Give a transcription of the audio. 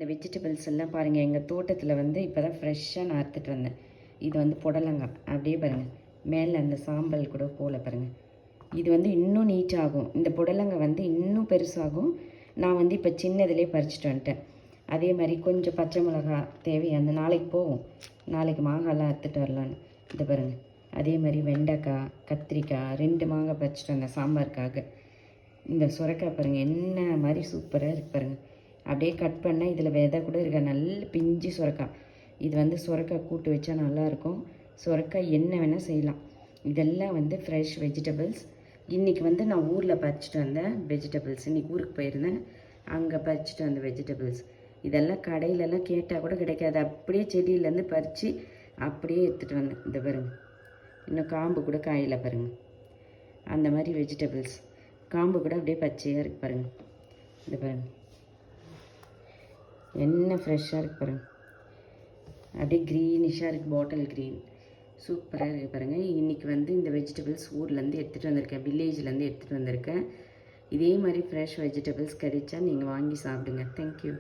இந்த வெஜிடபிள்ஸ் எல்லாம் பாருங்கள், எங்கள் தோட்டத்தில் வந்து இப்போ தான் ஃப்ரெஷ்ஷாக நான் அறுத்துட்டு வந்தேன். இது வந்து புடலங்காய். அப்படியே பாருங்கள், மேலே அந்த சாம்பல் கூட போல பாருங்கள். இது வந்து இன்னும் நீட்டாகும். இந்த புடலங்காய் வந்து இன்னும் பெருசாகும். நான் வந்து இப்போ சின்னதுலேயே பறிச்சுட்டு வந்துட்டேன். அதே மாதிரி கொஞ்சம் பச்சை மிளகா தேவையான நாளைக்கு போகும். நாளைக்கு மாங்காய்லாம் அறுத்துட்டு வரலான்னு. இது பாருங்கள், அதே மாதிரி வெண்டைக்காய், கத்திரிக்காய் 2 மாங்காய் பறிச்சுட்டு வந்தேன் சாம்பாருக்காக. இந்த சுரைக்காய் பாருங்கள், என்ன மாதிரி சூப்பராக இருக்குது பாருங்கள். அப்படியே கட் பண்ணால் இதில் விதை கூட இருக்க நல்ல பிஞ்சு சுரைக்காய். இது வந்து சுரைக்காய் கூட்டு வச்சா நல்லாயிருக்கும். சுரைக்காய் என்ன வேணால் செய்யலாம். இதெல்லாம் வந்து ஃப்ரெஷ் வெஜிடபிள்ஸ். இன்றைக்கி வந்து நான் ஊரில் பறிச்சிட்டு வந்தேன் வெஜிடபிள்ஸ். இன்றைக்கி ஊருக்கு போயிருந்தேன், அங்கே பறிச்சிட்டு வந்த வெஜிடபிள்ஸ். இதெல்லாம் கடையிலலாம் கேட்டால் கூட கிடைக்காது. அப்படியே செடியிலேருந்து பறித்து அப்படியே எடுத்துகிட்டு வந்தேன். இந்த பாருங்கள், இன்னும் காம்பு கூட காயில பாருங்கள். அந்த மாதிரி வெஜிடபிள்ஸ் காம்பு கூட அப்படியே பச்சையாக இருக்குது பாருங்கள். இந்த பாருங்கள், என்ன ஃப்ரெஷ்ஷாக இருக்குது பாருங்கள். அப்படியே க்ரீனிஷாக இருக்குது, பாட்டில் க்ரீன். சூப்பராக இருக்குது பாருங்கள். இன்றைக்கி வந்து இந்த வெஜிடபிள்ஸ் ஊர்லேருந்து எடுத்துகிட்டு வந்திருக்கேன், வில்லேஜ்லேருந்து எடுத்துகிட்டு வந்திருக்கேன். இதே மாதிரி ஃப்ரெஷ் வெஜிடபிள்ஸ் கிடைச்சா நீங்கள் வாங்கி சாப்பிடுங்க. தேங்க்யூ.